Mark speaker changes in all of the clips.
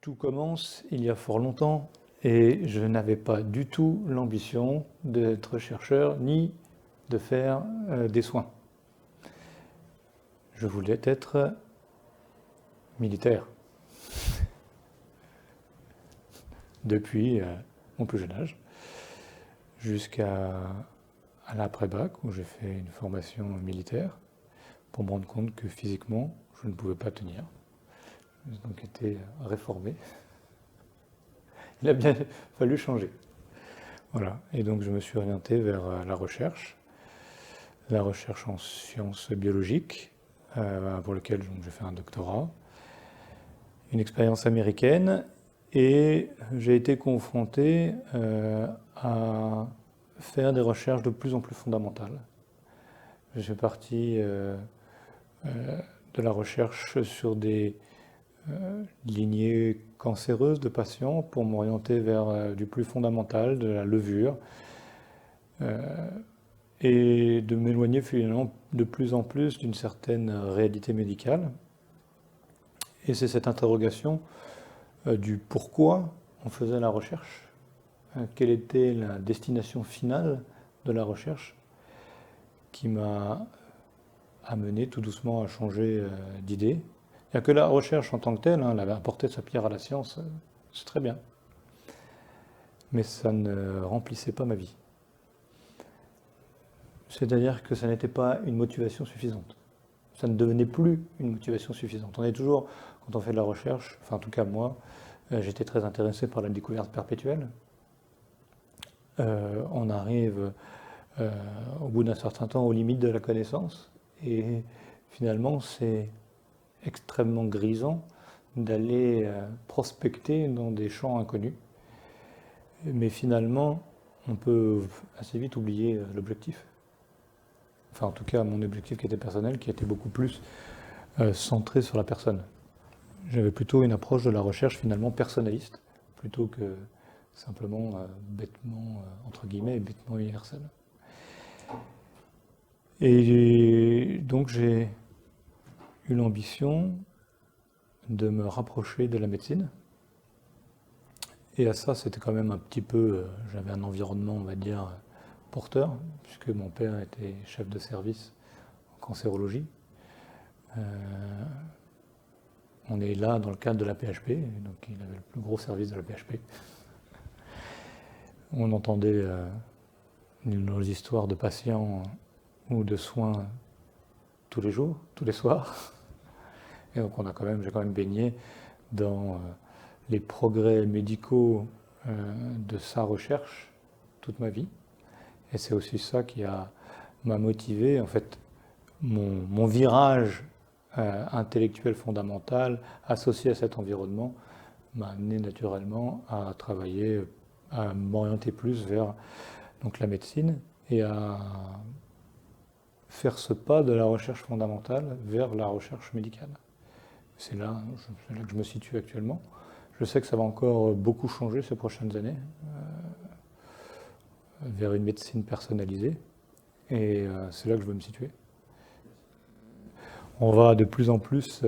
Speaker 1: Tout commence il y a fort longtemps et je n'avais pas du tout l'ambition d'être chercheur ni de faire des soins. Je voulais être militaire depuis mon plus jeune âge jusqu'à l'après-bac où j'ai fait une formation militaire pour me rendre compte que physiquement je ne pouvais pas tenir. J'ai donc été réformé. Il a bien fallu changer. Voilà. Et donc je me suis orienté vers la recherche en sciences biologiques, pour lequel j'ai fait un doctorat, une expérience américaine, et j'ai été confronté à faire des recherches de plus en plus fondamentales. Je suis parti de la recherche sur des lignées cancéreuses de patients pour m'orienter vers du plus fondamental, de la levure, et de m'éloigner finalement de plus en plus d'une certaine réalité médicale. Et c'est cette interrogation du pourquoi on faisait la recherche, quelle était la destination finale de la recherche, qui m'a amené tout doucement à changer d'idée. Il n'y a que la recherche en tant que telle, elle avait apporté sa pierre à la science, c'est très bien. Mais ça ne remplissait pas ma vie. C'est-à-dire que ça n'était pas une motivation suffisante. Ça ne devenait plus une motivation suffisante. On est toujours, quand on fait de la recherche, enfin en tout cas moi, j'étais très intéressé par la découverte perpétuelle. On arrive au bout d'un certain temps aux limites de la connaissance et finalement c'est extrêmement grisant d'aller prospecter dans des champs inconnus. Mais finalement, on peut assez vite oublier l'objectif. Enfin, en tout cas, mon objectif qui était personnel, qui était beaucoup plus centré sur la personne. J'avais plutôt une approche de la recherche finalement personnaliste, plutôt que simplement bêtement, entre guillemets, bêtement universel. Et donc j'ai eu l'ambition de me rapprocher de la médecine. Et à ça, c'était quand même un petit peu, j'avais un environnement, on va dire, porteur, puisque mon père était chef de service en cancérologie. On est là dans le cadre de la PHP, donc il avait le plus gros service de la PHP. On entendait nos histoires de patients ou de soins tous les jours, tous les soirs. Et donc j'ai quand même baigné dans les progrès médicaux de sa recherche toute ma vie. Et c'est aussi ça qui m'a motivé, en fait, mon virage intellectuel fondamental associé à cet environnement m'a amené naturellement à travailler, à m'orienter plus vers donc, la médecine et à faire ce pas de la recherche fondamentale vers la recherche médicale. C'est là que je me situe actuellement. Je sais que ça va encore beaucoup changer ces prochaines années vers une médecine personnalisée et c'est là que je veux me situer. On va de plus en plus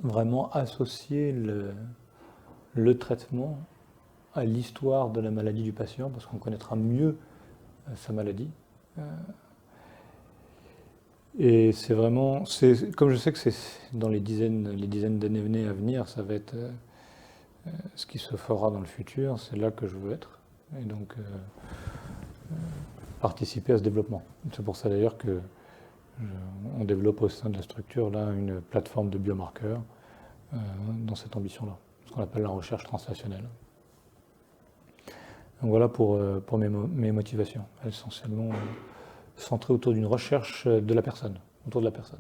Speaker 1: vraiment associer le traitement à l'histoire de la maladie du patient parce qu'on connaîtra mieux sa maladie. Et c'est vraiment, comme je sais que c'est dans les dizaines d'années à venir, ça va être ce qui se fera dans le futur, c'est là que je veux être. Et donc participer à ce développement. C'est pour ça d'ailleurs qu'on développe au sein de la structure là une plateforme de biomarqueurs dans cette ambition-là, ce qu'on appelle la recherche translationnelle. Donc voilà pour mes motivations, essentiellement centrées autour d'une recherche de la personne, autour de la personne.